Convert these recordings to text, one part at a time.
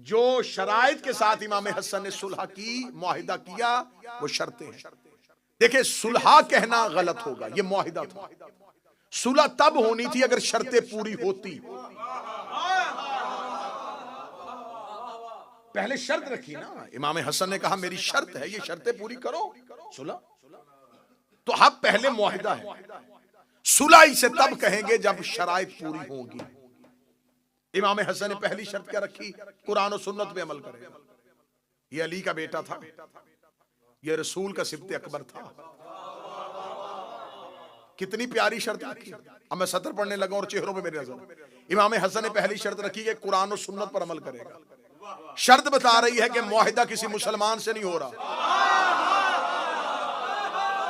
जो शराइत के साथ इमाम हसन ने सुलह की, मुआहिदा किया, वो शर्तें हैं। देखिए, सुलह कहना गलत होगा, ये मुआहिदा था। सुलह तब होनी थी अगर शर्तें पूरी होती। पहले शर्त रखी ना, इमाम हसन ने कहा मेरी शर्त है, ये शर्तें पूरी करो, सुलह। तो अब पहले मुआहिदा है, सुलह इसे तब कहेंगे जब शराइत पूरी होगी। इमाम हसन ने पहली शर्त क्या रखी? कुरान और सुन्नत पे अमल करेगा। ये अली का बेटा था, ये रसूल का सिब्ते अकबर था। कितनी प्यारी शर्त रखी। अब मैं सतर पढ़ने लगा और चेहरों पे मेरी नजर। इमाम हसन ने पहली शर्त रखी कि कुरान और सुन्नत पर अमल करेगा। शर्त बता रही है कि मुआहिदा किसी मुसलमान से नहीं हो रहा।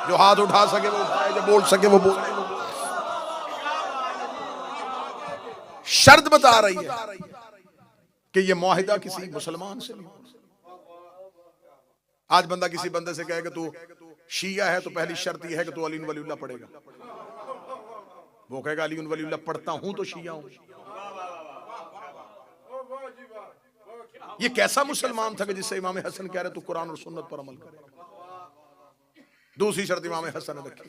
जो हाथ उठा सके वो उठाए, जो बोल सके वो बोले। शर्त बता रही है कि ये मुआहिदा किसी मुसलमान से नहीं हो रहा। आज बंदा किसी बंदे से कहे कि तू शिया है तो पहली शर्त यह है कि तू अली वलीउल्लाह पढ़ेगा। वो कहेगा अली वलीउल्लाह पढ़ता हूं तो शिया हूं। ये कैसा मुसलमान था कि जिससे इमाम हसन कह रहे तू कुरान और सुन्नत पर अमल करेगा। दूसरी शर्त इमाम हसन ने रखी,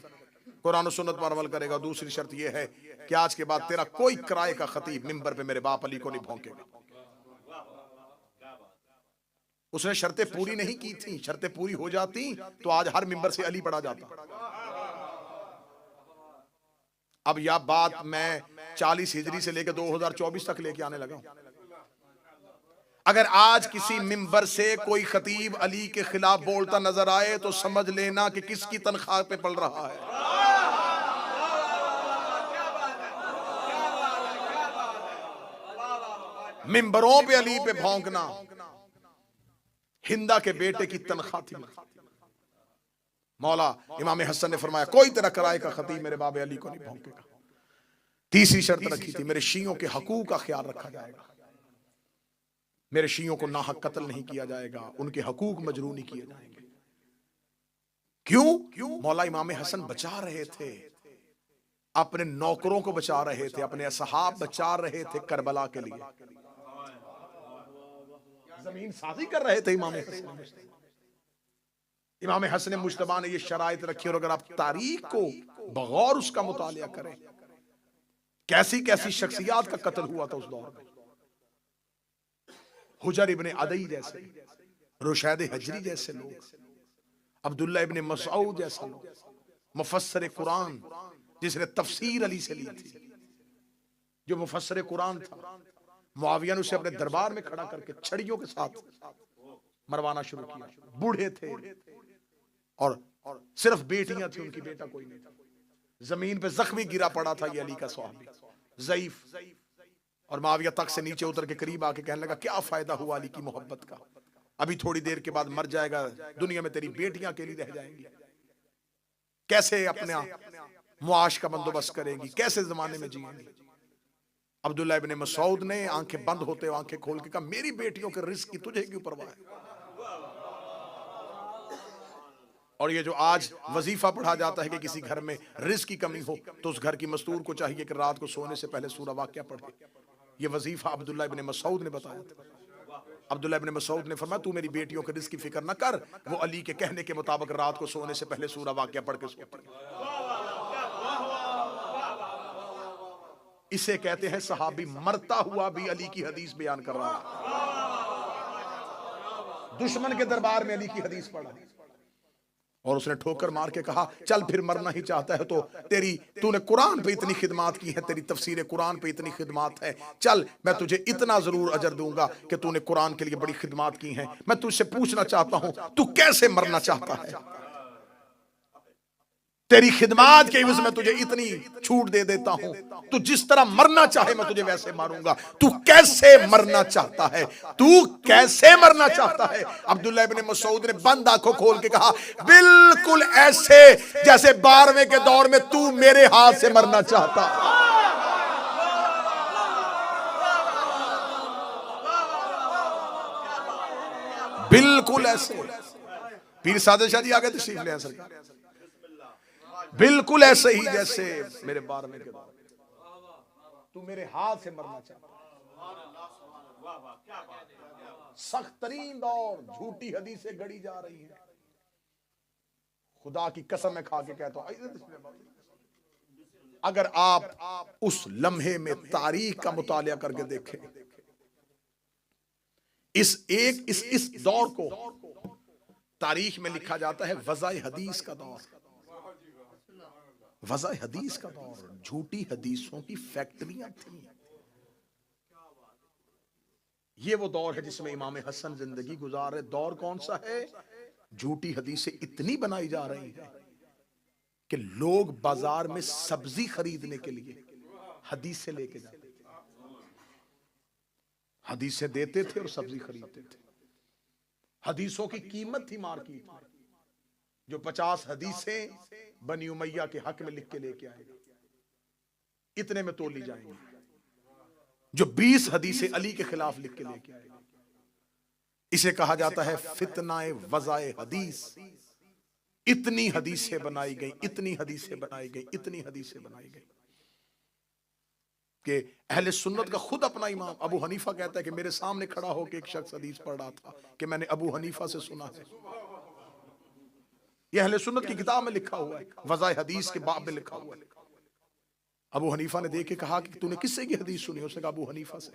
कुरान और सुन्नत पर अमल करेगा। दूसरी शर्त यह है कि आज के बाद तेरा कोई किराए का खतीब मिंबर पे मेरे बाप अली को नहीं भौंकेगा। उसने शर्तें पूरी नहीं की थी। शर्तें पूरी हो जाती तो आज हर मिंबर से अली पढ़ा जाता। अब यह बात मैं 40 हिजरी से लेकर 2024 तक लेके आने लगा हूं। अगर आज किसी मिंबर से कोई खतीब अली के खिलाफ बोलता नजर आए तो समझ लेना कि किसकी तनख्वाह पे पल रहा है। मिंबरों पे अली पे भौंकना हिंदा के बेटे की तनख्वाह थी। मौला इमाम हसन ने फरमाया कोई तेरा किराए का खतीब मेरे बाबे अली को नहीं भौंकेगा। तीसरी शर्त रखी थी, मेरे शियों के हकूक का ख्याल रखा जाएगा। मेरे शियों को नाहक कत्ल नहीं किया जाएगा, उनके हकूक मजरू नहीं किए जाएंगे। क्यों? मौला इमाम हसन बचा रहे थे, अपने नौकरों को बचा रहे थे, अपने असहाब बचा रहे थे करबला के लिए। जमीन साजी कर रहे थे इमाम हसन। इमाम हसन मुज्तबा ने ये शराइत रखी। और अगर आप तारीख को बगौर उसका मुतालिया करें, कैसी कैसी शख्सियात का कत्ल हुआ था उस दौर में। हुजर इब्ने अदई जैसे, रुशैद हजरी जैसे लोग, अब्दुल्ला इब्ने मसऊद जैसा लोग, मुफस्सिर कुरान जिसने तफसीर अली से ली थी, जो मुफस्सिर कुरान था। मुआविया ने उसे अपने दरबार में खड़ा करके छड़ियों के साथ मरवाना शुरू किया। बूढ़े थे और सिर्फ बेटियां थी, उनकी बेटा कोई नहीं था। जमीन पे जख्मी गिरा पड़ा था ये अली का सहाबी, ज़ईफ। और मुआविया तक से नीचे उतर के करीब आके कहने लगा क्या फायदा हुआ अली की मोहब्बत का, अभी थोड़ी देर के बाद मर जाएगा, दुनिया में तेरी बेटियां अकेली रह जाएंगी, कैसे अपना मुआश का बंदोबस्त करेंगी, कैसे जमाने में जिएंगी। अब्दुल्ला इब्ने मसऊद ने आंखें बंद होते आंखें खोल के कहा मेरी बेटियों के रिस्क की तुझे क्यों परवाह है। और ये जो आज वजीफा पढ़ा जाता है कि किसी घर में रिस्क की कमी हो तो उस घर की मस्तूर को चाहिए कि रात को सोने से पहले सूरा वाक़िया पढ़े। ये वजीफा अब्दुल्ला इब्ने मसऊद ने बताया था। अब्दुल्ला इब्ने मसऊद ने फरमाया तू मेरी बेटियों के रिस्क की फिक्र न कर, वो अली के कहने के मुताबिक रात को सोने से पहले सूरा वाक़िया पढ़ के सोती है। इसे कहते हैं सहाबी मरता हुआ भी अली की हदीस बयान कर रहा है। दुश्मन के दरबार में अली की हदीस पढ़ा और उसने ठोकर मार के कहा चल फिर मरना ही चाहता है तो तूने कुरान पे इतनी खिदमात की है, तेरी तफसीर कुरान पे इतनी खिदमात है, चल मैं तुझे इतना जरूर अजर दूंगा कि तूने कुरान के लिए बड़ी खिदमात की हैं। मैं तुझसे पूछना चाहता हूं तू कैसे मरना चाहता है, तेरी खिदमात के इवज़ में तुझे इतनी छूट दे देता हूं, तू जिस तरह मरना चाहे मैं तुझे वैसे मारूंगा, तू कैसे मरना चाहता है, तू कैसे मरना चाहता है। अब्दुल्ला इब्ने मसऊद ने बंद आंखों खोल के कहा बिल्कुल ऐसे जैसे 12वें के दौर में तू मेरे हाथ से मरना चाहता। बिल्कुल ऐसे। पीर सादिक शाह जी आगे तशरीफ ले आए सरकार। बिल्कुल ऐसे ही जैसे मेरे 12वें के दौर तू मेरे हाथ से मरना चाहता। सख्त तरीन दौर, झूठी हदीसें गढ़ी जा रही हैं। खुदा की कसम मैं खा के कहता हूं, अगर आप उस लम्हे में तारीख का मुतालिया करके देखें, इस दौर को तारीख में लिखा जाता है वज़ाए हदीस का दौर। वज़ाए हदीस का दौर, झूठी हदीसों की फैक्ट्रियां थी। ये वो दौर है जिसमें इमाम हसन जिंदगी गुजार रहे। दौर कौन सा है? झूठी हदीसें इतनी बनाई जा रही हैं कि लोग बाजार में सब्जी खरीदने के लिए हदीसें लेके जाते थे, हदीसें देते थे और सब्जी खरीदते थे। हदीसों की कीमत थी मार्केट में। जो 50 हदीसें बनी उमैया के हक में लिख के लेके आएगा, इतने में तोली जाएंगी। जो 20 हदीसें अली के खिलाफ लिख के लेके आएगा, इसे कहा जाता है फितनाए वज़ाए हदीस। इतनी हदीसें बनाई गई, इतनी हदीसें बनाई गई, इतनी हदीसें बनाई गई कि अहले सुन्नत का खुद अपना इमाम अबू हनीफा कहता है कि मेरे सामने खड़ा होकर एक शख्स हदीस पढ़ रहा था कि मैंने अबू हनीफा से सुना है। यह अहले सुन्नत की किताब में लिखा हुआ है, वज़ाए हदीस के बाब में लिखा हुआ है। अबू हनीफा ने देख के कहा कि तूने किससे की हदीस सुनी? उसने कहा अबू हनीफा से।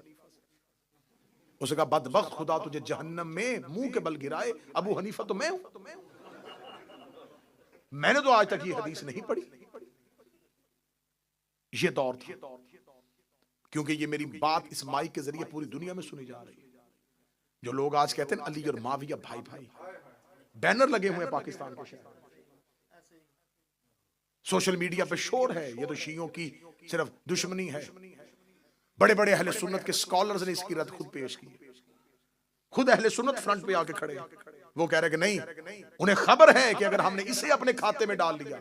उसने कहा बदबख्त, खुदा तुझे जहन्नम में मुंह के बल गिराए, अबू हनीफा तो मैं हूं, मैंने तो आज तक ये हदीस नहीं पढ़ी। ये दौर था, क्योंकि ये मेरी बात इस माइक के जरिए पूरी दुनिया में सुनी जा रही है। जो लोग आज कहते हैं अली और माविया भाई भाई, बैनर लगे हुए हैं पाकिस्तान के शहर, सोशल मीडिया पे शोर है, ये तो शियों की सिर्फ दुश्मनी है। बड़े बड़े अहले सुन्नत के स्कॉलर्स ने इसकी रद्द खुद पेश की। खुद अहले सुन्नत फ्रंट पे आके खड़े, वो कह रहे कि नहीं, उन्हें खबर है कि अगर हमने इसे अपने खाते में डाल लिया,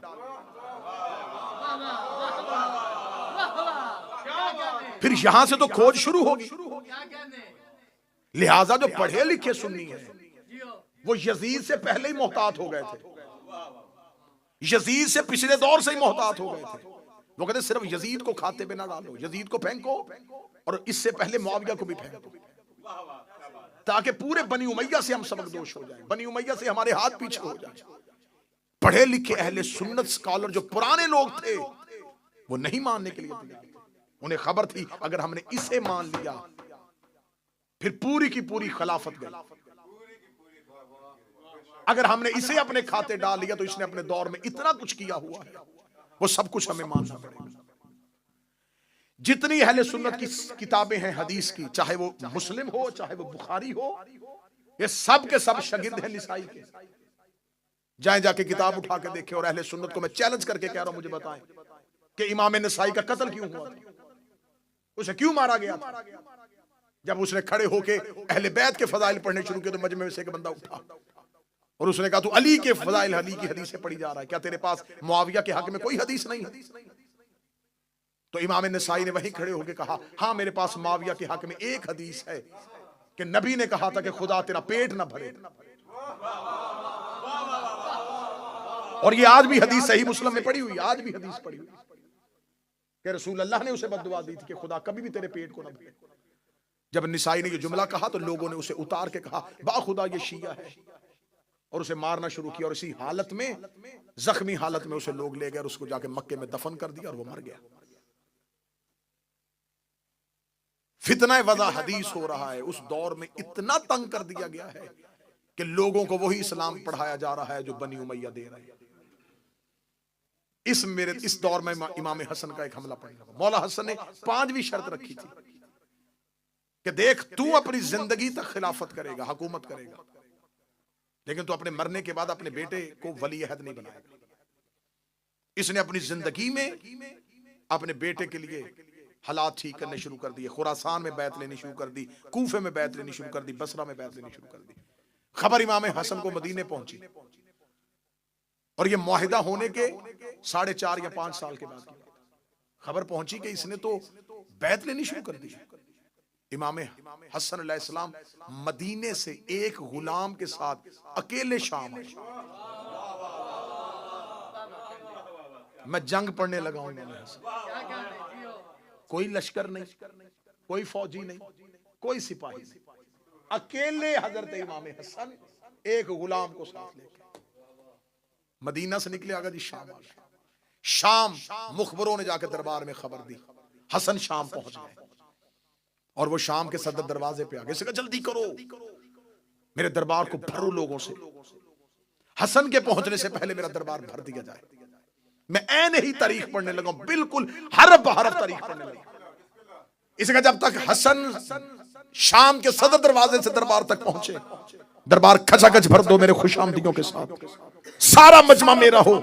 फिर यहां से तो खोज शुरू होगी। लिहाजा जो पढ़े लिखे सुन्नी है वो यजीद से पहले ही मोहतात हो गए थे, यजीद से पिछले दौर से ही मोहतात हो गए थे। वो कहते सिर्फ यजीद को खाते पे ना डालो, यजीद को फेंको और इससे पहले मुआविया को भी फेंको, ताकि पूरे बनी उमैया से हम सबकदोश हो जाएं, बनी उमैया से हमारे हाथ पीछे हो जाएं। पढ़े लिखे अहले सुन्नत स्कॉलर जो पुराने लोग थे वो नहीं मानने के लिए तैयार थे। उन्हें खबर थी अगर हमने इसे मान लिया फिर पूरी की पूरी खिलाफत गई, अगर हमने इसे अपने खाते डाल लिया तो इसने अपने दौर में इतना कुछ किया हुआ है, वो सब कुछ हमें मानना पड़ेगा। जितनी अहले सुन्नत की किताबें हैं हदीस की, चाहे वो मुस्लिम हो चाहे वो बुखारी हो, ये सब के सब शागिर्द हैं निसाई के। जाए जाके किताब उठा के देखें और अहले सुन्नत को मैं चैलेंज करके कह रहा हूं, मुझे बताएं कि इमाम नसाई का कत्ल क्यों हुआ था, उसे क्यों मारा गया था? जब उसने खड़े होके अहले बैत के फजाइल पढ़ने शुरू किए तो मजमे में से एक बंदा उठा और उसने कहा तू अली के फजाइल, अली की हदीसें पढ़ी जा रहा है, क्या तेरे पास मुआविया के हक में कोई हदीस नहीं है? तो इमाम नसाई ने वहीं खड़े होकर कहा हाँ मेरे पास मुआविया के हक में एक हदीस है कि नबी ने कहा था कि खुदा तेरा पेट ना भरे, और ये आज भी हदीस सही मुस्लिम में पड़ी हुई, आज भी हदीस पड़ी हुई कि रसूल अल्लाह ने उसे बद्दुआ दी थी कि खुदा कभी भी तेरे पेट को ना भरे। जब निसाई ने ये जुमला कहा तो लोगों ने उसे उतार के कहा बा खुदा ये शिया है, और उसे मारना शुरू किया, और इसी हालत में, जख्मी हालत में उसे लोग ले गए और उसको जाके मक्के में दफन कर दिया और वो मर गया। फितना वज़ा हदीस हो रहा है, उस दौर में इतना तंग कर दिया गया है कि लोगों को वही इस्लाम पढ़ाया जा रहा है जो बनी उमैया दे रहे हैं। इस दौर में इमाम हसन का एक हमला पड़ने लगा। मौला हसन ने 5वीं शर्त रखी थी कि देख तू अपनी जिंदगी तक खिलाफत करेगा, हुकूमत करेगा, लेकिन तू अपने मरने के बाद अपने बेटे को वली अहद नहीं बनाएगा। इसने अपनी जिंदगी में अपने बेटे के लिए हालात ठीक करने शुरू कर दिए, खुरासान में बैत लेनी शुरू कर दी, कूफे में बैत लेनी शुरू कर दी, बसरा में बैत लेनी शुरू कर दी। खबर इमाम हसन को मदीने पहुंची और ये मुआहिदा होने के 4.5 या 5 साल के बाद की खबर पहुंची कि इसने तो बैत लेनी शुरू कर दी। इमाम हसन अलैहिस्सलाम मदीने से एक गुलाम के साथ अकेले शाम आए। मैं जंग पढ़ने लगा हूं इमाम हसन, कोई लश्कर नहीं, कोई फौजी नहीं, कोई सिपाही नहीं, अकेले हजरत इमाम हसन एक गुलाम को साथ लेके मदीना से निकले, आगे जी शाम आ गए। शाम मुखबरों ने जाकर दरबार में खबर दी, हसन शाम पहुंच गए। और वो शाम के सदर दरवाजे पे आ गए, कहा जल्दी करो मेरे दरबार को भरो लोगों से, हसन के पहुंचने से पहले मेरा दरबार भर दिया जाए। मैं ऐन ही तारीख पढ़ने लगा, बिल्कुल हरफ हरफ तारीख पढ़ने लगा। इसका जब तक हसन शाम के सदर दरवाजे से दरबार तक पहुंचे, दरबार खचाखच भर दो मेरे खुशामदियों के साथ, सारा मजमा मेरा हो,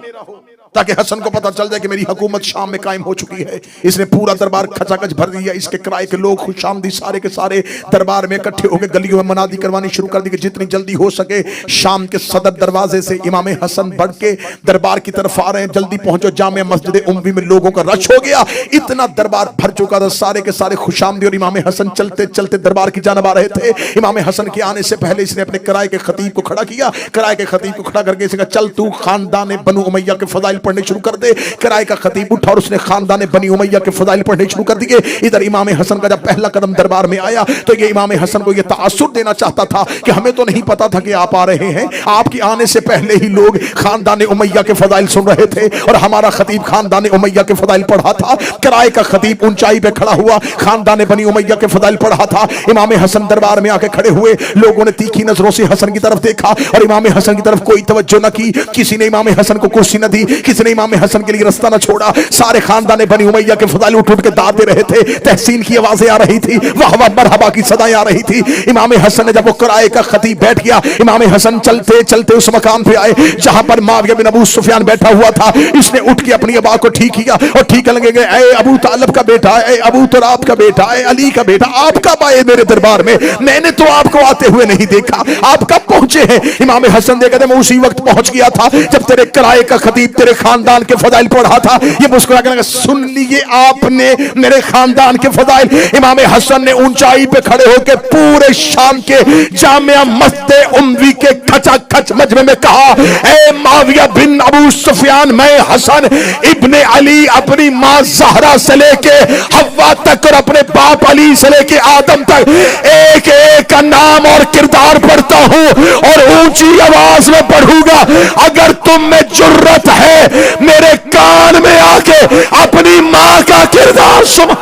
ताकि हसन को पता चल जाए कि मेरी हुकूमत शाम में कायम हो चुकी है। इसने पूरा दरबार खचाखच भर दिया। इसके किराए के लोग खुशामदी सारे के सारे दरबार में इकट्ठे होकर गलियों में मनादी करवानी शुरू कर दी कि जितनी जल्दी हो सके शाम के सदर दरवाजे से इमाम हसन बढ़ के दरबार की तरफ आ रहे हैं, जल्दी पहुंचो। जामिया मस्जिद उम्वी में लोगों का रश हो गया, इतना दरबार भर चुका था। सारे के सारे खुशामदी और इमाम हसन चलते चलते दरबार की जानब आ रहे थे। इमाम हसन के आने से पहले इसने अपने किराए के खतीब को खड़ा किया। किराए के खतीब को खड़ा करके इसने कहा, चल तू खानदान बनु उमैया के फजाइल पढ़ने शुरू कर दे। किराए का खतीब उठा और उसने खानदान बनी उमैया के फजाइल पढ़ने शुरू कर दिए। इधर इमाम हसन का जब पहला कदम दरबार में आया तो ये इमाम हसन को ये तासुर देना चाहता था कि हमें तो नहीं पता था कि आप आ रहे हैं, आपके आने से पहले ही लोग खानदान उमैया के फजाइल सुन रहे थे और हमारा खतीब खानदान उमैया के फजाइल पढ़ा था। किराए का खतीब ऊंचाई पे खड़ा हुआ खानदान बनी उमैया के फजाइल पढ़ा था। इमाम हसन दरबार में आके खड़े हुए, लोगों ने तीखी नजरों से हसन की तरफ देखा और इमाम हसन की तरफ कोई तवज्जो न की। किसी ने इमाम हसन को कुर्सी न दी, किसी ने इमाम हसन के लिए रास्ता न छोड़ा। सारे खानदान बनी उमैया के फजाइल उठ उठ के दाद दे रहे थे। तहसीन की आवाजें आ रही थी, वाह वाह मरहबा की सदाएं आ रही थी। इमाम हसन ने जब वो किराए का खतीब बैठ गया, इमाम हसन चलते चलते उस मकाम पे आए जहां पर मुआविया बिन अबू सुफियान बैठा हुआ था। इसने उठ के अपनी अबा को ठीक किया और ठीक लगे गए, ए अबू तालब का बेटा, ए अबू तुराब का बेटा, ए अली का बेटा, आप कब आए मेरे दरबार में? मैंने तो आपको आते हुए नहीं देखा, आप कब पहुंचे हैं? इमाम हसन ने कहते मैं उसी वक्त पहुंच गया था जब तेरे किराए का खतीब तेरे खानदान के फजाइल पढ़ा था। ये मुस्कुरा के सुन लिए आपने मेरे खानदान के फजाइल। इमाम हसन ने ऊंचाई पे खड़े होकर पूरे शाम के जामिया मस्जिद उम्वी के खचाखच मजमे में कहा, ए मुआविया बिन अबू सुफियान, मैं हसन इब्ने अली अपनी मां ज़हरा से लेके हव्वा तक और अपने बाप अली से लेके आदम तक एक एक का नाम और किरदार पढ़ता हूं और ऊंची आवाज में पढ़ूंगा। अगर तुम में जुर्रत है मेरे कान में आके अपनी मां का किरदार सुन।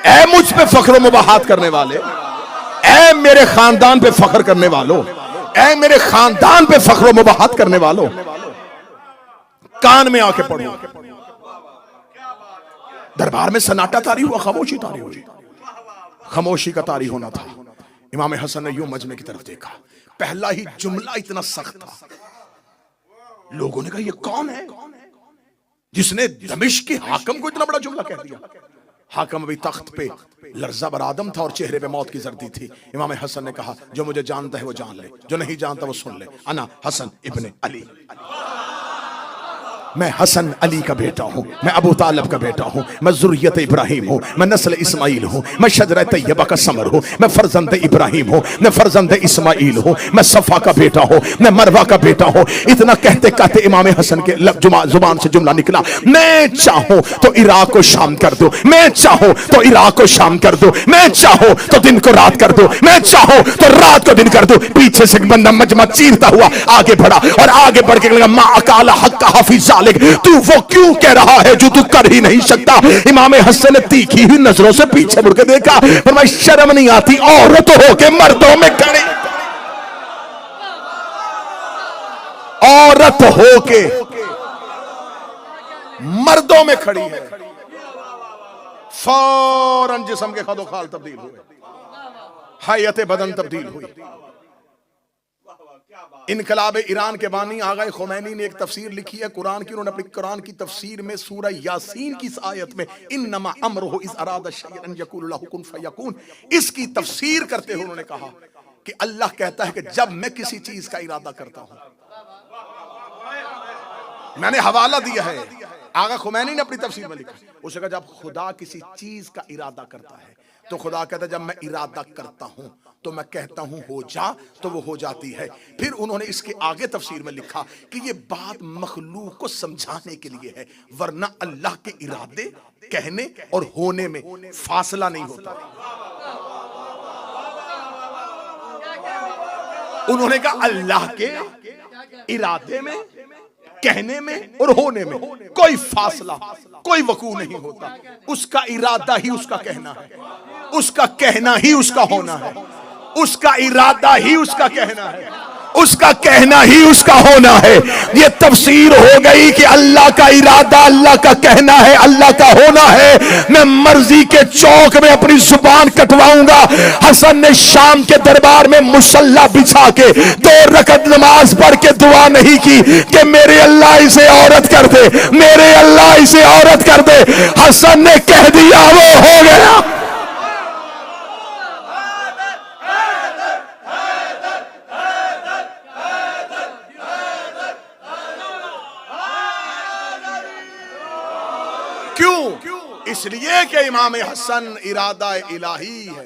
ऐ मुझ पे फख्र मुबाहात करने वाले, ऐ मेरे खानदान पे फख्र करने वालों, ऐ मेरे खानदान पे फख्र मुबाहात करने वालों, कान में आके पढ़ो। दरबार में सन्नाटा तारी हुआ, खामोशी तारी हुई। खामोशी का तारी होना था। इमाम हसन ने यूं मजमे की तरफ देखा, पहला ही जुमला इतना सख्त था। लोगों ने कहा ये कौन है जिसने दमिश्क के हाकिम को इतना बड़ा जुमला कह दिया? हाकिम अभी तख्त पे लर्जा बर आदम था और चेहरे पे मौत की जर्दी थी। इमाम हसन ने कहा जो मुझे जानता है वो जान ले, जो नहीं जानता वो सुन ले। अना हसन इब्ने अली, मैं हसन अली का बेटा हूं, मैं अबू तालब का बेटा हूं, मैं जुर्रियत इब्राहिम हूं, मैं नस्ल इस्माइल हूं, मैं शजरा तैयबा का समर हूं, मैं फर्जंद इब्राहिम हूं, मैं फर्जंद इस्माइल हूं, मैं सफा का बेटा हूं, मैं मरवा का बेटा हूं। इतना कहते कहते इमाम हसन के जुबान से जुमला निकला, मैं चाहूं तो इराक को शाम कर दो, मैं चाहूं तो इराक को शाम कर दो, मैं चाहूं तो दिन को रात कर दो, मैं चाहूं तो रात को दिन कर दो। पीछे से बंदा मजमा चीरता हुआ आगे बढ़ा और आगे बढ़ के लगा, मा अकाला हक हाफिज, तू वो क्यों कह रहा है जो तू कर ही नहीं सकता? इमाम हसन ने तीखी हुई नजरों से पीछे मुड़ के देखा, फरमाया शर्म नहीं आती औरत होके मर्दों में खड़ी, औरत होके मर्दों में खड़ी है। फौरन जिस्म के खदोखाल तब्दील हुए, हैयत बदन तब्दील हुई। इनकलाब ईरान के बानी आगा खुमैनी ने एक तफसीर लिखी है कुरान की। उन्होंने अपनी कुरान की तफसीर में सूरह यासीन की इस आयत में इन्नमा अम्रुहु इज़ अरादा शैअन यक़ूलु लहु कुन फयकून, इसकी तफसीर करते हुए उन्होंने कहा कि अल्लाह कहता है कि जब मैं किसी चीज का इरादा करता हूं, मैंने हवाला दिया है, आगा खुमैनी ने अपनी तफसीर में लिखा, उसने कहा जब खुदा किसी चीज का इरादा करता है तो खुदा कहता है जब मैं इरादा करता हूं तो मैं कहता हूं हो जा तो वो हो जाती है। फिर उन्होंने इसके आगे तफसीर में लिखा कि ये बात मखलूक को समझाने के लिए है, वरना अल्लाह के इरादे कहने और होने में फासला नहीं होता। उन्होंने कहा अल्लाह के इरादे में, कहने में और होने में कोई फासला, कोई वकू नहीं होता। उसका इरादा ही उसका कहना है, उसका कहना ही उसका होना है, उसका इरादा ही उसका कहना है, उसका कहना ही उसका होना है। ये तफसीर हो गई कि अल्लाह का इरादा अल्लाह का कहना है, अल्लाह का होना है। मैं मर्जी के चौक में अपनी जुबान कटवाऊंगा। हसन ने शाम के दरबार में मुसल्ला बिछा के 2 रकत नमाज पढ़ के दुआ नहीं की कि मेरे अल्लाह इसे औरत कर दे, मेरे अल्लाह इसे औरत कर दे। हसन ने कह दिया वो हो गया। इसलिए कि इमाम हसन इरादा इलाही है।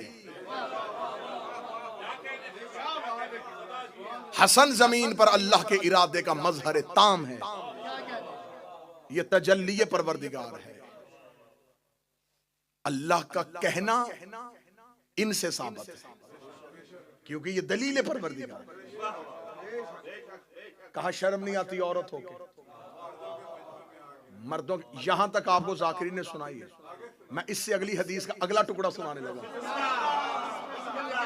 हसन जमीन पर अल्लाह के इरादे का मजहर ताम है, ये तजल्ली परवरदिगार है। अल्लाह का कहना इनसे साबित है क्योंकि ये दलील परवरदिगार है। कहा शर्म नहीं आती औरत होके मर्दों, यहां तक आपको जाकिरी ने सुनाई है। मैं इससे अगली हदीस का अगला टुकड़ा सुनाने लगा,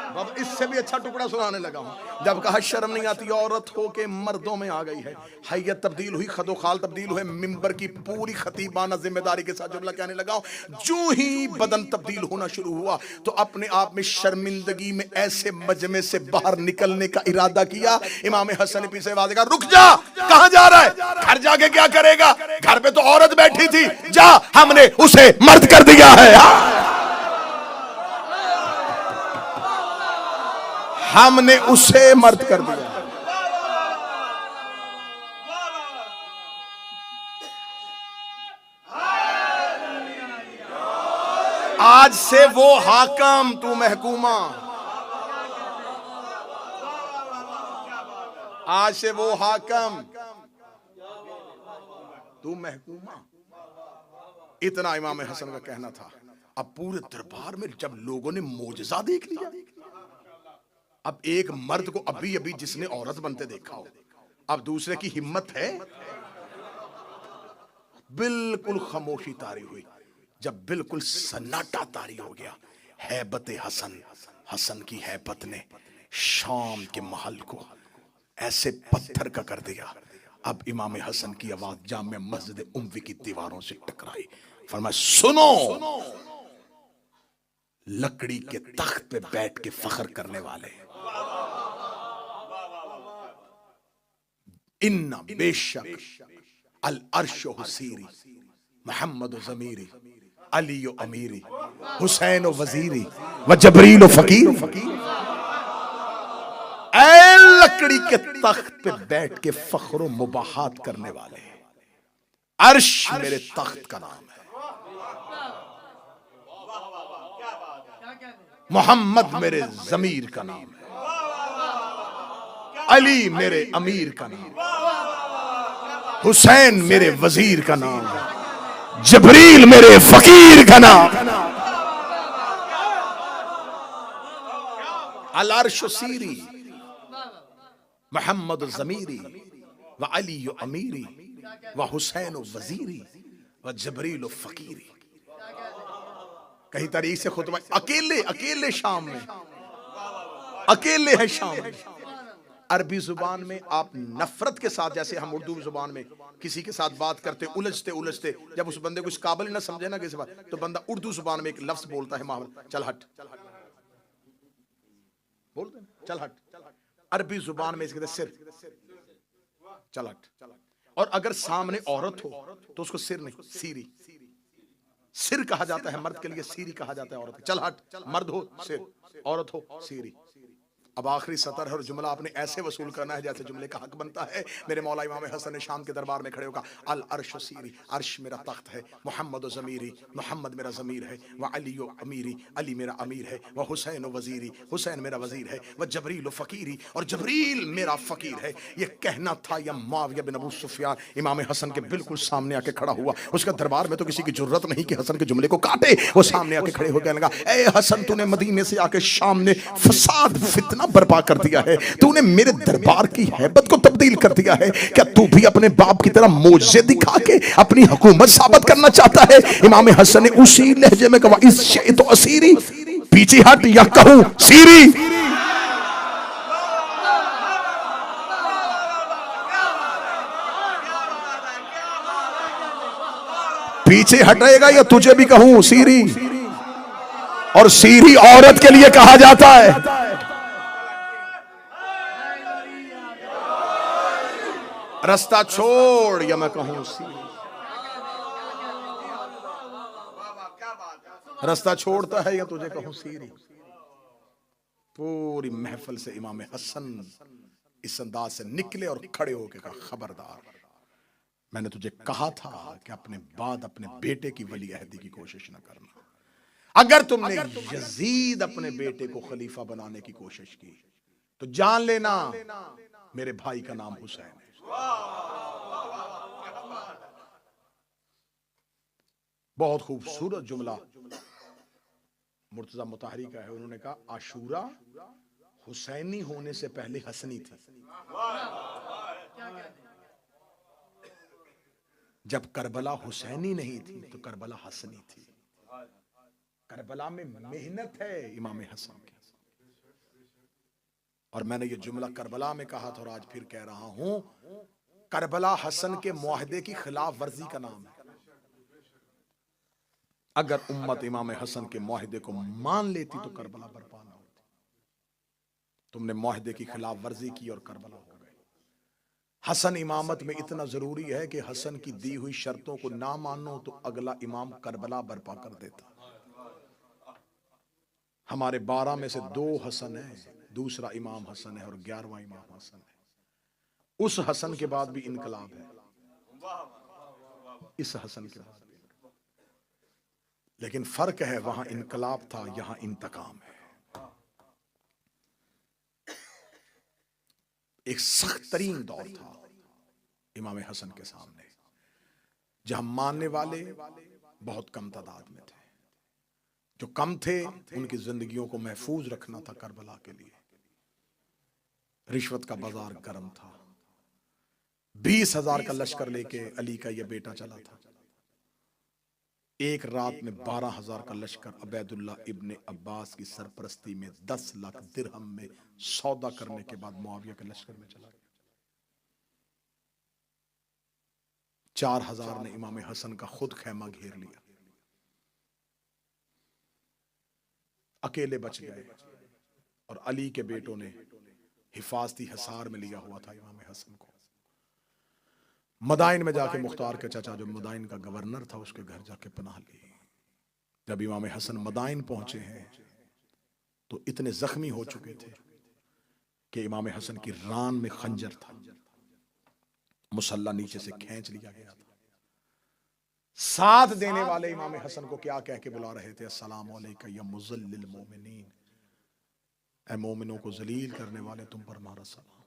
अब इससे भी अच्छा टुकड़ा सुनाने लगा हूं। जब कहा शर्म नहीं आती औरत हो के मर्दों में आ गई है, हैयत तब्दील हुई, खदो खाल तब्दील हुए, मिंबर की पूरी खतीबाना जिम्मेदारी के साथ जुमला कहने लगा। जो ही बदन तब्दील होना शुरू हुआ तो अपने आप में शर्मिंदगी में ऐसे मजमे से बाहर निकलने का इरादा किया। इमाम हसन ने पीछे आवाज कहा रुक जा, कहां जा रहा है? घर जाके क्या करेगा? घर पे तो औरत बैठी थी, जा, हमने उसे मर्द कर दिया है। हमने उसे मर्द कर दिया। आज से वो हाकम तू महकूमा, आज से वो हाकम तू महकूमा। इतना इमाम हसन का कहना था। अब पूरे दरबार में जब लोगों ने मोजज़ा देख लिया, अब एक मर्द को अभी अभी जिसने औरत बनते देखा हो, अब दूसरे की हिम्मत है? बिल्कुल खामोशी तारी हुई। जब बिल्कुल सन्नाटा तारी हो गया, हैबत हसन, हसन की हैबत ने शाम के महल को ऐसे पत्थर का कर दिया। अब इमाम हसन की आवाज जामे मस्जिद उम्वी की दीवारों से टकराई। फरमाया सुनो, लकड़ी के तख्त पे बैठ के फख्र करने वाले, इन्ना बेशक अल अर्शो हुसीरी, मोहम्मद ज़मीरी, अली अमीरी, हुसैन वजीरी व जबरील फकीर। ऐ लकड़ी के तख्त पे बैठ के फख्र मुबाहात करने वाले, अर्श मेरे तख्त का नाम है, मोहम्मद मेरे जमीर का नाम है, अली मेरे अमीर का नाम, हुसैन मेरे वजीर का नाम है, जबरील मेरे फकीर का नाम। अल अर्श सीरी, मोहम्मद ज़मीरी व अली अमीरी व हुसैन वजीरी व जबरील फकीरी। कहीं तारीख से खुतबा अकेले अकेले शाम में, अकेले है शाम में। अरबी जुबान में आप नफरत के साथ, जैसे हम उर्दू जुबान में किसी के साथ बात करते उलझते उलझते, जब उस बंदे को इस काबिल ना समझे ना किसी बात, तो बंदा उर्दू जुबान में एक लफ्ज बोलता है माहौल, चल हट, बोलते हैं चल हट। अरबी जुबान में इसके सिर, चल हट। और अगर सामने औरत हो तो उसको सिर नहीं, सीरी, सिर कहा जाता है मर्द के लिए, सीरी कहा जाता है औरत। चल हट, मर्द हो सिर, औरत हो सीरी। अब आखिरी सतर है और जुमला आपने ऐसे वसूल करना है जैसे जुमले का हक बनता है। मेरे मौला इमाम हसन ने शाम के दरबार में खड़े होकर अल अर्श सीरी, अर्श मेरा तख्त है, मोहम्मद ज़मीरी, मोहम्मद मेरा ज़मीर है, व अली अमीरी, अली मेरा अमीर है, व हुसैन वज़ीरी, हुसैन मेरा वज़ीर है, व जबरील फ़कीरी, और जबरील मेरा फ़कीर है। ये कहना था या मुआविया बिन अबू सुफियान इमाम हसन के बिल्कुल सामने आके खड़ा हुआ। उसका दरबार में तो किसी की जरूरत नहीं कि हसन के जुमले को काटे। वो सामने आके खड़े होकर लगा, ए हसन, तूने मदीने से आके शाम में फसाद फितना बर्पा कर दिया है, तूने मेरे दरबार की हैबत को तब्दील कर दिया है। क्या तू भी अपने बाप की तरह मोजे दिखा के अपनी हुकूमत साबित करना चाहता है? इमाम हसन ने उसी लहजे में कहा, इस शे तो असीरी, पीछे हट या कहूं सीरी। पीछे हटेगा या तुझे भी कहूं सीरी। और सीरी औरत के लिए कहा जाता है। रास्ता छोड़ या मैं कहूं सीरी। रास्ता छोड़ता है या तुझे कहूं सीरी। पूरी महफिल से इमाम हसन इस अंदाज से निकले और खड़े होकर कहा, खबरदार, मैंने तुझे कहा था कि अपने बाद अपने बेटे की वली अहदी की कोशिश न करना। अगर तुमने यजीद अपने बेटे को खलीफा बनाने की कोशिश की तो जान लेना मेरे भाई का नाम हुसैन है। बहुत खूबसूरत जुमला मुर्तजा मुताहरी का है। उन्होंने कहा, आशूरा हुसैनी होने से पहले हसनी थी। जब करबला हुसैनी नहीं थी तो करबला हसनी थी। करबला में मेहनत है इमाम हसन की। और मैंने ये जुमला करबला में कहा था और आज फिर कह रहा हूं, करबला हसन के मुआहदे की खिलाफ वर्जी का नाम है। अगर उम्मत इमाम हसन के मुआहदे को मान लेती तो करबला बर्पा ना होती। तुमने मुआहदे की खिलाफ वर्जी की और करबला हो गए। हसन इमामत में इतना जरूरी है कि हसन की दी हुई शर्तों को ना मानो तो अगला इमाम करबला बर्पा कर देता। हमारे 12 में से 2 हसन है, दूसरा इमाम हसन है और 11वां इमाम हसन है। उस हसन के बाद भी इनकलाब है, इस हसन के बाद भी। लेकिन फर्क है, वहां इनकलाब था, यहां इंतकाम है। एक सख्त तरीन दौर था इमाम हसन के सामने, जहां मानने वाले बहुत कम तादाद में थे। जो कम थे उनकी जिंदगियों को महफूज रखना था करबला के लिए। रिश्वत का बाजार गर्म था। 20,000 का लश्कर लेके अली का यह बेटा चला था। एक रात में 12,000 का लश्कर अबैदुल्ला इब्ने अब्बास की सरपरस्ती में 10 लाख दिरहम में सौदा करने के बाद मुआविया के लश्कर में चला गया। 4,000 ने इमाम हसन का खुद खैमा घेर लिया, अकेले बच गए। और अली के बेटों ने हिफाजती हिसार में लिया हुआ था इमाम हसन को। मदाइन में जाके मुख्तार के चाचा जो मदाइन का गवर्नर था उसके घर जाके पनाह ली। जब इमाम हसन मदाइन पहुंचे हैं तो इतने जख्मी हो चुके थे कि इमाम हसन की रान में खंजर था, मुसल्ला नीचे से खींच लिया गया था। साथ देने वाले इमाम हसन को क्या कह के बुला रहे थे, अस्सलाम अलैका या मुज़ल्लिल मोमिनीन, ऐ मोमिनों को जलील करने वाले तुम पर हमारा सलाम।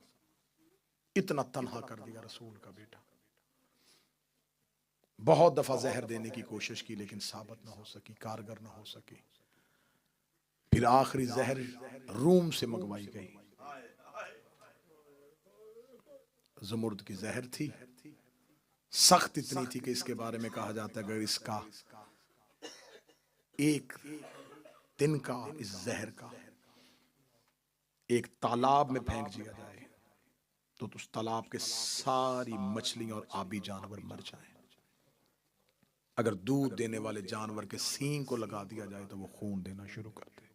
इतना तन्हा कर दिया रसूल का बेटा। बहुत दफा जहर देने की कोशिश की लेकिन साबित ना हो सकी, कारगर ना हो सकी। फिर आखिरी जहर रूम से मंगवाई गई। ज़मुर्द की जहर थी, सख्त इतनी थी कि इसके बारे में कहा जाता है अगर इसका एक दिन का इस जहर का एक तालाब में फेंक दिया जाए तो उस तालाब के सारी मछलियां और आबी जानवर मर जाएं। अगर दूध देने वाले जानवर के सींग को लगा दिया जाए तो वो खून देना शुरू कर दे।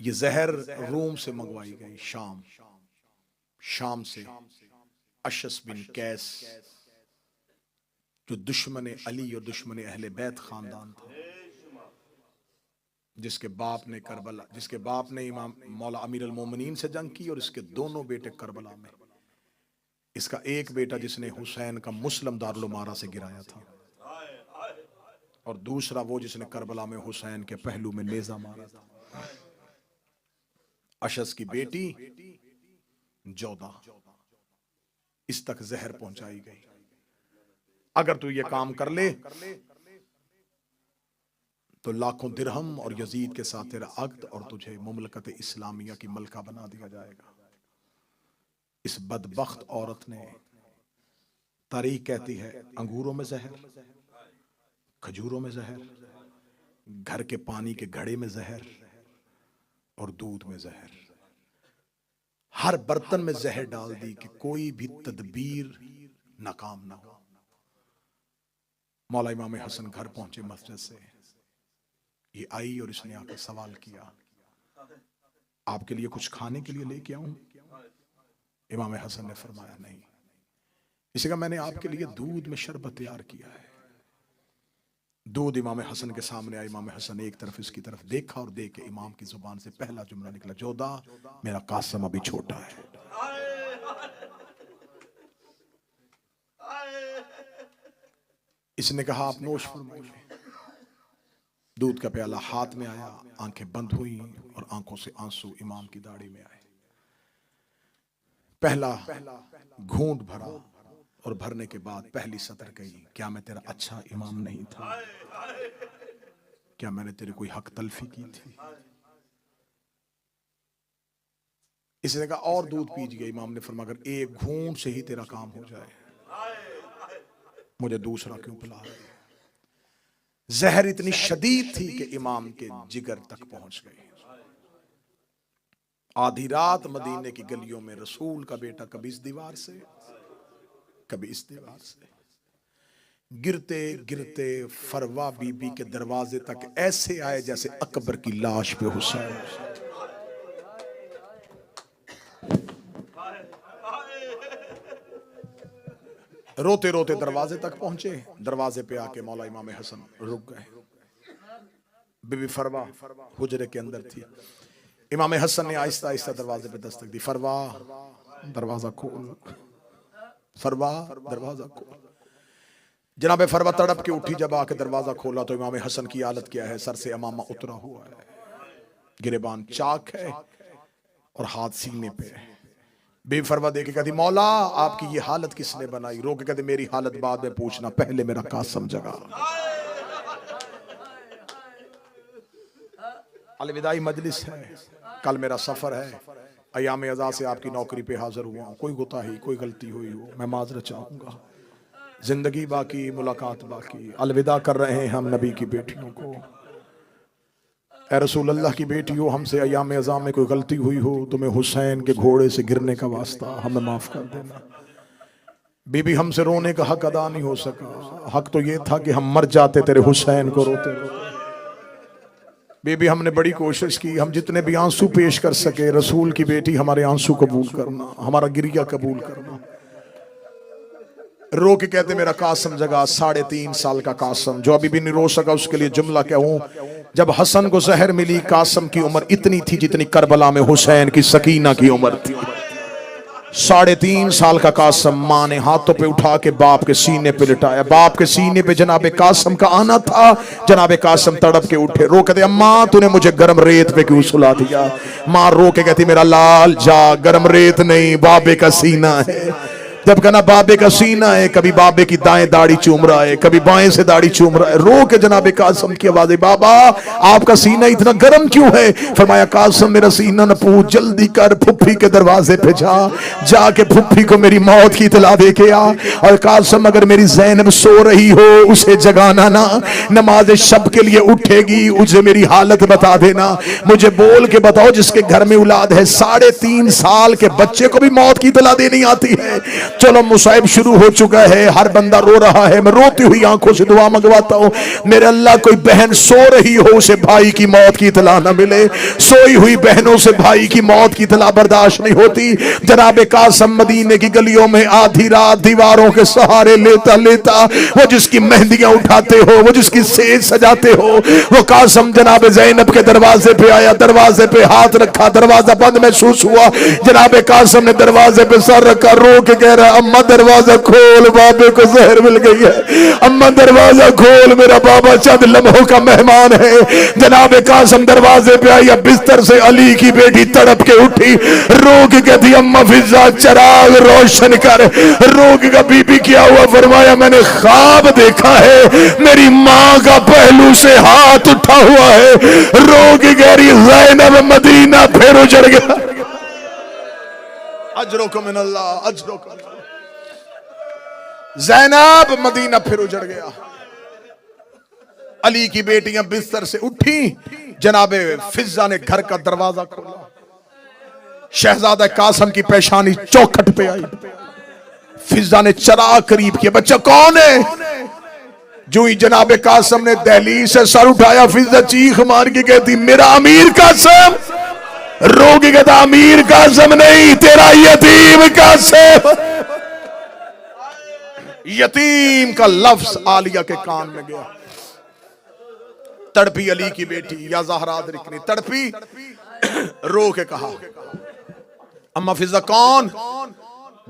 ये जहर रूम से मंगवाई गई, शाम से। अशस बिन कैस जो दुश्मन अली और दुश्मन अहले बैत खानदान था, जिसके बाप ने इमाम मौला अमीर अल मोमिनीन से जंग की और इसके दोनों बेटे करबला में। इसका एक बेटा जिसने हुसैन का मुस्लिम दारुल उमारा से गिराया था, और दूसरा वो जिसने करबला में हुसैन के पहलू में नेजा मारा था। अशस की बेटी जोधा, इस तक जहर पहुंचाई गई। अगर तू ये काम कर ले तो लाखों दिरहम और यजीद के साथ तेरा अक्द और तुझे मुमलकत इस्लामिया की मलका बना दिया जाएगा। इस बदबख्त औरत ने, तारीख कहती है, अंगूरों में जहर, खजूरों में जहर, घर के पानी के घड़े में जहर और दूध में जहर, हर बर्तन में जहर डाल दी कि कोई भी तदबीर नाकाम ना हो। मौला इमाम हसन घर पहुंचे मस्जिद से, ये आई और इसने आकर सवाल किया, आपके लिए कुछ खाने के लिए लेके आऊं? इमाम हसन ने फरमाया नहीं। इसी का मैंने आपके लिए दूध में शरबत तैयार किया है। दूध इमाम हसन के सामने आया। इमाम हसन एक तरफ इसकी तरफ देखा और देख के इमाम की जुबान से पहला जुमला निकला, जोधा मेरा कासम अभी छोटा है। इसने कहा आप नोश फरमाइए। दूध का प्याला हाथ में आया, आंखें बंद हुई और आंखों से आंसू इमाम की दाढ़ी में आए। पहला घूंट भरा और भरने के बाद पहली सतर कही, क्या मैं तेरा अच्छा इमाम नहीं था? क्या मैंने तेरी कोई हक तलफी की थी? इसने कहा और दूध पीजिए। इमाम ने फरमाया अगर एक घूंट से ही तेरा काम हो जाए, मुझे दूसरा क्यों पिला रहे? जहर इतनी शदीद थी कि इमाम के जिगर तक पहुंच गई। आधी रात मदीने की गलियों में रसूल का बेटा कभी इस दीवार से कभी इस दीवार से गिरते गिरते फरवा बीबी के दरवाजे तक ऐसे आए जैसे अकबर की लाश पे हुसैन। रोते रोते दरवाजे तक पहुंचे। दरवाजे पे आके मौला इमाम हसन रुक गए। बीबी फरवा हुजरे के अंदर थी। इमाम हसन ने आहिस्ता आहिस्ता दरवाजे पे दस्तक दी, फरवा दरवाजा खोल, फरवा दरवाजा खोल। जनाब फरवा तड़प के उठी। जब आके दरवाजा खोला तो इमाम हसन की हालत क्या है? सर से अमामा उतरा हुआ है, गिरेबान चाक है और हाथ सीने पे है। बेबी फरवा देखे कहती मौला आपकी ये हालत किसने बनाई? रो के कहते मेरी हालत बाद में पूछना, पहले मेरा कासम जगा। अलविदाई मजलिस है, कल मेरा सफर है, अयाम अज़ा से आपकी नौकरी पे हाजिर हुआ हूं। कोई गुताही कोई गलती हुई हो मैं माजरत चाहूंगा। जिंदगी बाकी मुलाकात बाकी। अलविदा कर रहे हैं हम नबी की बेटियों को। ए रसूल अल्लाह की बेटियों, हमसे अयाम अज़ा में कोई गलती हुई हो, तुम्हें हुसैन के घोड़े से गिरने का वास्ता, हमें माफ कर देना। बीबी हमसे रोने का हक अदा नहीं हो सका। हक तो ये था कि हम मर जाते तेरे हुसैन को रोते रोते। बीबी हमने बड़ी कोशिश की, हम जितने भी आंसू पेश कर सके, रसूल की बेटी हमारे आंसू कबूल करना, हमारा गिरिया कबूल करना। रो के कहते मेरा कासम जगा। 3.5 साल का कासम जो अभी भी नहीं रो सका, उसके लिए जुमला कहूं, जब हसन को जहर मिली कासम की उम्र इतनी थी जितनी करबला में हुसैन की सकीना की उम्र थी। 3.5 साल का कासम माँ ने हाथों पे उठा के बाप के सीने पे लिटाया। बाप के सीने पे जनाबे कासम का आना था। जनाबे कासम तड़प के उठे, रो कहते अम्मा तूने मुझे गर्म रेत पे क्यों सुला दिया? माँ रो के कहती मेरा लाल जा, गर्म रेत नहीं बाबे का सीना है। जब कहना बाबे का सीना है, कभी बाबे की दाएं दाढ़ी चूम रहा है, कभी बाएं से दाढ़ी चूम रहा है। रो के जनाबे कासम की आवाज, बाबा आपका सीना इतना गर्म क्यों है? फरमाया कासम मेरा सीना न पूछ, जल्दी कर फुफ्फी के दरवाजे पे जा, जाके फुफ्फी को मेरी मौत की इतला दे के आ। और कासम अगर मेरी ज़ैनब सो रही हो उसे जगाना ना, नमाज शब के लिए उठेगी उसे मेरी हालत बता देना। मुझे बोल के बताओ जिसके घर में औलाद है 3.5 साल के बच्चे को भी मौत की इतला देनी आती है, चलो मुसाइब शुरू हो चुका है, हर बंदा रो रहा है, मैं रोती हुई आंखों से दुआ मंगवाता हूँ, मेरे अल्लाह कोई बहन सो रही हो उसे भाई की मौत की इतला न मिले। सोई हुई बहनों से भाई की मौत की इतला बर्दाश्त नहीं होती। जनाब कासम मदीने की गलियों में आधी रात दीवारों के सहारे लेता लेता वो जिसकी मेहंदियां उठाते हो, वो जिसकी सेज सजाते हो, वो कासम जनाब ज़ैनब के दरवाजे पे आया, दरवाजे पे हाथ रखा, दरवाजा बंद महसूस हुआ, जनाब कासम ने दरवाजे पे सर रखा, रो के कह रहा अम्मा दरवाजा खोल, बाबे को जहर मिल गई है, अम्मा दरवाजा खोल, मेरा बाबा चंद लम्हों का मेहमान है। जनाब कासम दरवाजे पे आई, बिस्तर से अली की बेटी तड़प के उठी, रो के कहती अम्मा फिजा चिराग रोशन कर। रोग का बीबी क्या हुआ? फरमाया मैंने ख्वाब देखा है, मेरी माँ का पहलू से हाथ उठा हुआ है। रोग गहरी ज़ैनब मदीना फिर उजड़ गया। अजरुकुम मिनल्लाह, अजरुकुम। ज़ैनब मदीना फिर उजड़ गया। अली की बेटियां बिस्तर से उठी, जनाबे फिजा ने घर का दरवाजा खोला, शहजादा कासम की पेशानी चौखट पे आई। फिजा ने चराग करीब किया, बच्चा कौन है? जो ही जनाबे कासम ने दहलीज से सर उठाया, फिजा चीख मार के कहती मेरा अमीर कासम। रोगी कहता अमीर कासम नहीं, तेरा यतीम कासम। यतीम का लफ्ज आलिया के कान में गया। तड़पी अली की बेटी या ज़हरा रिकनी तड़पी, रो के कहा अम्मा फिजा कौन?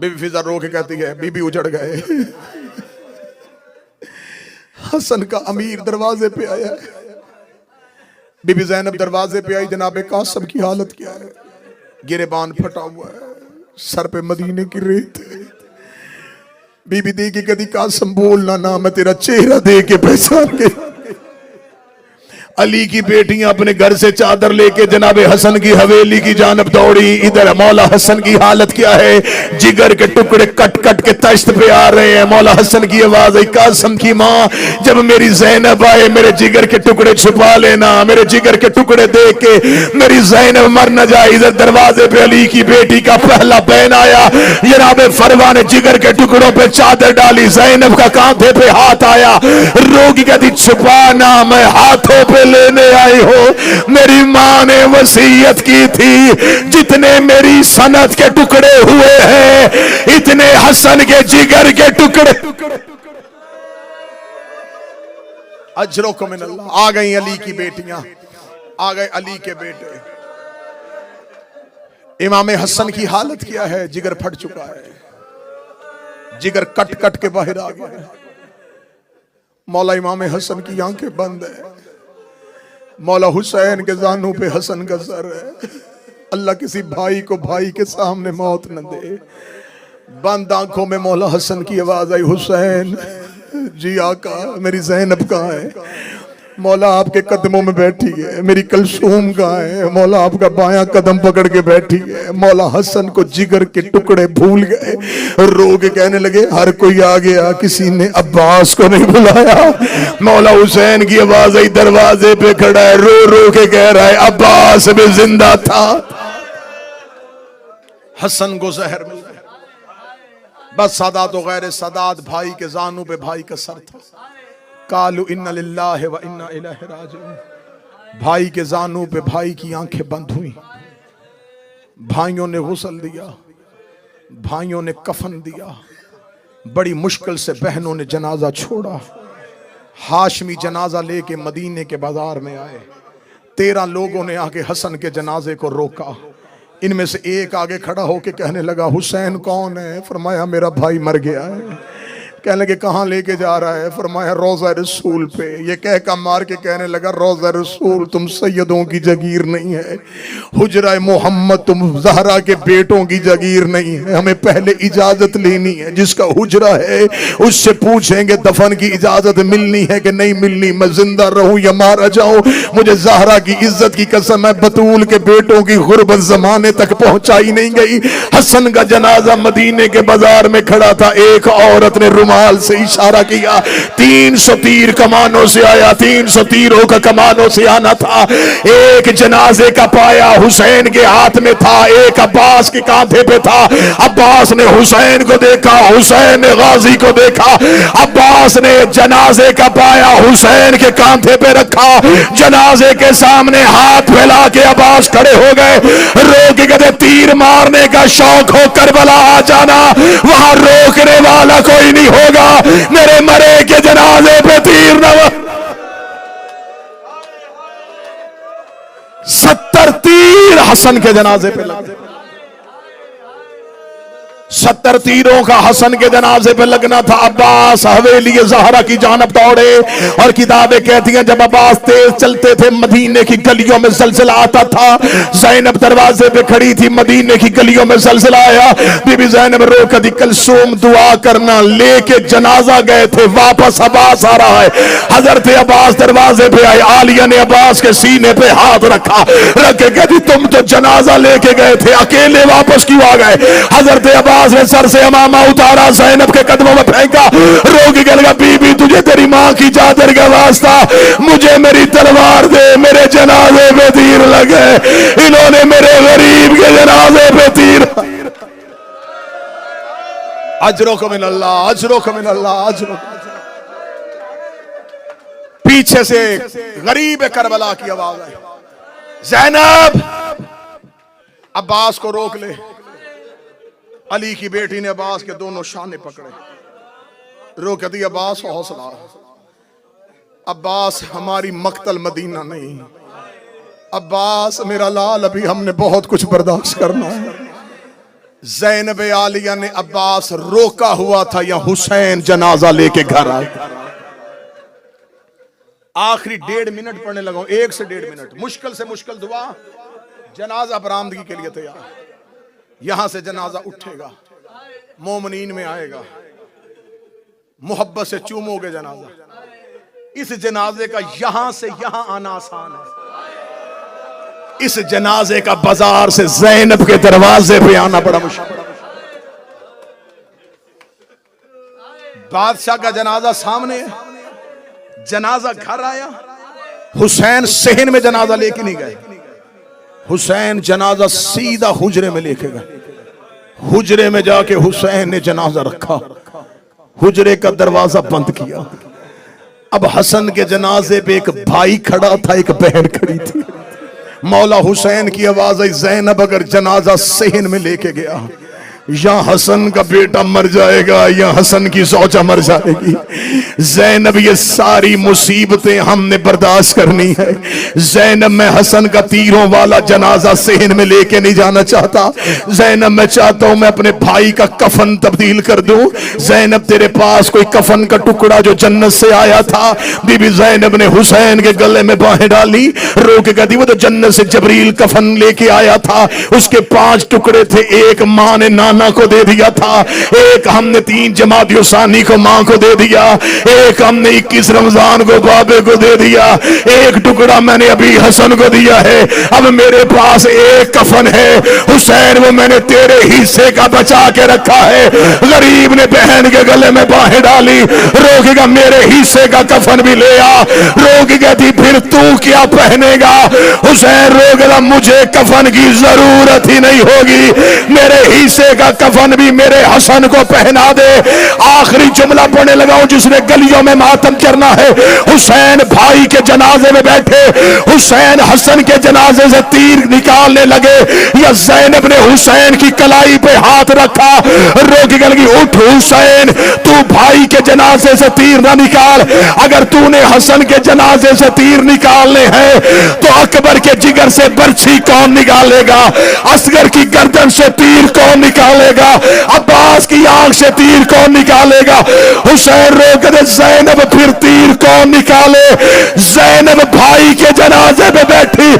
बीबी फिजा रो के कहती है बीबी उजड़ गए। हसन का अमीर दरवाजे पे आया, बीबी ज़ैनब दरवाजे पे आई, जनाबे कासम की हालत क्या है? गिरेबान फटा हुआ है, सर पे मदीने की रेत है। बीबी देखी कदी कासम बोलना ना, मैं तेरा चेहरा देख के पहचान के। अली की बेटियां अपने घर से चादर लेके जनाबे हसन की हवेली की जानब दौड़ी। इधर मौला हसन की हालत क्या है? जिगर के टुकड़े कट कट के तश्त पे आ रहे हैं। मौला हसन की आवाज आई कासम की माँ, जब मेरी ज़ैनब आए मेरे जिगर के टुकड़े छुपा लेना, मेरे जिगर के टुकड़े देख के मेरी ज़ैनब मर न जाए। इधर दरवाजे पे अली की बेटी का पहला बहन आया, जनाबे फरवा ने जिगर के टुकड़ों पे चादर डाली, ज़ैनब का कांधे पे हाथ आया, रोगी कहती छुपाना, मैं हाथों पे लेने आई हो। मेरी मां ने वसीयत की थी जितने मेरी सनत के टुकड़े हुए हैं इतने हसन के जिगर के टुकड़े। अजरुकुम मिनल्लाह। आ गई अली की बेटियां, आ गए अली के बेटे। इमाम हसन की हालत क्या है? जिगर फट चुका है, जिगर कट कट के बाहर आ गया। मौला इमाम हसन की आंखें बंद है, मौला हुसैन के जानू पे हसन का सर है। अल्लाह किसी भाई को भाई के सामने मौत न दे। बंद आंखों में मौला हसन की आवाज आई, हुसैन जी आका, मेरी ज़ैनब कहाँ है? मौला आपके कदमों में बैठी है। मेरी कलसूम कहाँ है? मौला आपका बायां कदम पकड़ के बैठी है। मौला हसन को जिगर के टुकड़े भूल गए, रो के कहने लगे हर कोई आ गया, किसी ने अब्बास को नहीं बुलाया। मौला हुसैन की आवाज आई, दरवाजे पे खड़ा है, रो रो के कह रहा है अब्बास भी जिंदा था। हसन को जहर मिल गया। बस सादात व गैर सादात भाई के जानू पे भाई का सर था। कालू इन्ना लिल्लाहि व इन्ना इलैहि राजिऊन। भाई के जानू पे भाई की आंखें बंद हुई। भाइयों ने गुस्ल दिया, भाइयों ने कफन दिया। बड़ी मुश्किल से बहनों ने जनाजा छोड़ा। हाशमी जनाजा लेके मदीने के बाजार में आए। 13 लोगों ने आके हसन के जनाजे को रोका। इनमें से एक आगे खड़ा होके कहने लगा हुसैन कौन है? फरमाया मेरा भाई मर गया है। कहने लगे कहाँ लेके जा रहा है? फरमाया रोज़ा रसूल पे। ये कह का मार के कहने लगा रोज़ा रसूल तुम सैयदों की जगीर नहीं है, हुजरा मोहम्मद तुम ज़हरा के बेटों की जगीर नहीं है। हमें पहले इजाजत लेनी है, जिसका हुजरा है उससे पूछेंगे दफन की इजाजत मिलनी है कि नहीं मिलनी। मैं जिंदा रहूं या मारा जाऊं, मुझे ज़हरा की इज्जत की कसम है बतूल के बेटों की गुर्बत जमाने तक पहुंचाई नहीं गई। हसन का जनाजा मदीने के बाजार में खड़ा था। एक औरत ने रुमाल से इशारा किया। 300 तीर कमानों से आया, 300 तीरों का कमानों से आना था। एक जनाजे का पाया हुसैन के हाथ में था, एक अब्बास के कांधे पे था। अब्बास ने हुसैन को देखा, हुसैन ने गाजी को देखा। अब्बास ने जनाजे का पाया हुसैन के कांधे पे रखा। जनाजे के सामने हाथ फैला के अब्बास खड़े हो गए। रोक के कहते तीर मारने का शौक हो करबला आ जाना, वहां रोकने वाला कोई नहीं होगा। मेरे मरे के जनाजे पे तीर न 70 तीर हसन के जनाजे पे लगे। 70 तीरों का हसन के जनाजे पे लगना था। अब्बास हवेली ज़हरा की जानब दौड़े और किताबें कहती हैं जब अब्बास तेज चलते थे मदीने की गलियों में ज़लज़ला आता था। ज़ैनब दरवाजे पे खड़ी थी, मदीने की गलियों में ज़लज़ला आया। बीबी ज़ैनब रो कदी कलसूम दुआ करना लेके जनाजा गए थे, वापस अब्बास आ रहा है। हजरत अब्बास दरवाजे पे आए, आलिया ने अब्बास के सीने पे हाथ रखा, रख के कहती तुम तो जनाजा लेके गए थे, अकेले वापस क्यों आ गए? हजरत अब्बास ने सर से अमामा उतारा, ज़ैनब के कदमों में फेंका, रोगी के लगा बीबी तुझे तेरी मां की चादर का वास्ता, मुझे मेरी तलवार दे, मेरे जनाजे पे तीर लगे। इन्होंने मेरे गरीब के जनाजे पे तीर। अजरो को मिन अल्लाह, अजरो को मिन अल्लाह, अजरो। पीछे से गरीब करबला की आवाज आई, ज़ैनब अब्बास को रोक ले। अली की बेटी ने अब्बास के दोनों शाने पकड़े, रोक दी, अब्बास हौसला, अब्बास हमारी मक्तल मदीना नहीं, अब्बास मेरा लाल, अभी हमने बहुत कुछ बर्दाश्त करना है। ज़ैनब आलिया ने अब्बास रोका हुआ था, या हुसैन जनाजा लेके घर आए। आखिरी 1.5 मिनट पढ़ने लगा, 1 से 1.5 मिनट, मुश्किल से मुश्किल दुआ, जनाजा बरामदगी के लिए तैयार। यहां से जनाजा उठेगा, मोमनीन में आएगा, मोहब्बत से चूमोगे जनाजा। इस जनाजे का यहां से यहां आना आसान है, इस जनाजे का बाजार से ज़ैनब के दरवाजे पे आना बड़ा मुश्किल। बादशाह का जनाजा सामने है, जनाजा घर आया, हुसैन सहन में जनाजा लेके नहीं गए, हुसैन जनाजा सीधा हुजरे में लेके गए। हुजरे में जाके हुसैन ने जनाजा रखा, हुजरे का दरवाजा बंद किया। अब हसन के जनाजे पे एक भाई खड़ा था, एक बहन खड़ी थी। मौला हुसैन की आवाज आई, ज़ैनब अगर जनाजा सहन में लेके गया, या हसन का बेटा मर जाएगा या हसन की ज़ौजा मर जाएगी। ज़ैनब ये सारी मुसीबतें हमने बर्दाश्त करनी है। ज़ैनब मैं हसन का तीरों वाला जनाजा सहन में लेके नहीं जाना चाहता। ज़ैनब मैं चाहता हूं मैं अपने भाई का कफन तब्दील कर दूं। ज़ैनब तेरे पास कोई कफन का टुकड़ा जो जन्नत से आया था? बीबी ज़ैनब ने हुसैन के गले में बाहें डाली, रो के कहती वो तो जन्नत से जबरील कफन लेके आया था, उसके 5 टुकड़े थे, एक माँ ने नाना को दे दिया था, एक हमने 3 जमाती सानी को मां को दे दिया, एक हमने 21 रमजान को बाबे को दे दिया, एक टुकड़ा मैंने अभी हसन को दिया है। अब मेरे पास एक कफन है, हुसैन वो मैंने तेरे हिस्से का बचा के रखा है। गरीब ने बहन के गले में बाहें डाली, रोकेगा मेरे हिस्से का कफन भी ले आ। रोकी कहती फिर तू क्या पहनेगा? हुसैन रोकेगा मुझे कफन की जरूरत ही नहीं होगी, मेरे हिस्से का कफन भी मेरे हसन को पहना दे। आखिरी जुमला पढ़ने लगा हूं जिसने गलियों में मातम करना है। हुसैन भाई के जनाजे में बैठे, हुसैन हसन के जनाजे से तीर निकालने लगे, या ज़ैनब ने हुसैन की कलाई पे हाथ रखा, रोकी लगी उठ हुसैन, तू भाई के जनाजे से तीर ना निकाल, अगर तूने हसन के जनाजे से तीर निकालने हैं तो अकबर के जिगर से बर्छी कौन निकालेगा? असगर की गर्दन से तीर कौन निकालेगा? अब्बास की आंख से तीर कौन निकालेगा? हुसैन रोक दे, ज़ैनब फिर तीर कौन निकाले? ज़ैनब भाई के जनाजे पे बैठी,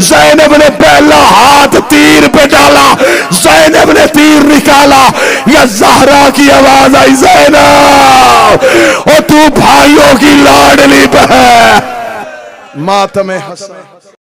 ज़ैनब ने पहला हाथ तीर पे डाला, ज़ैनब ने तीर निकाला, या ज़हरा की आवाज आई, ज़ैनब ओ तू भाइयों की लाडली बहन। मातम हसन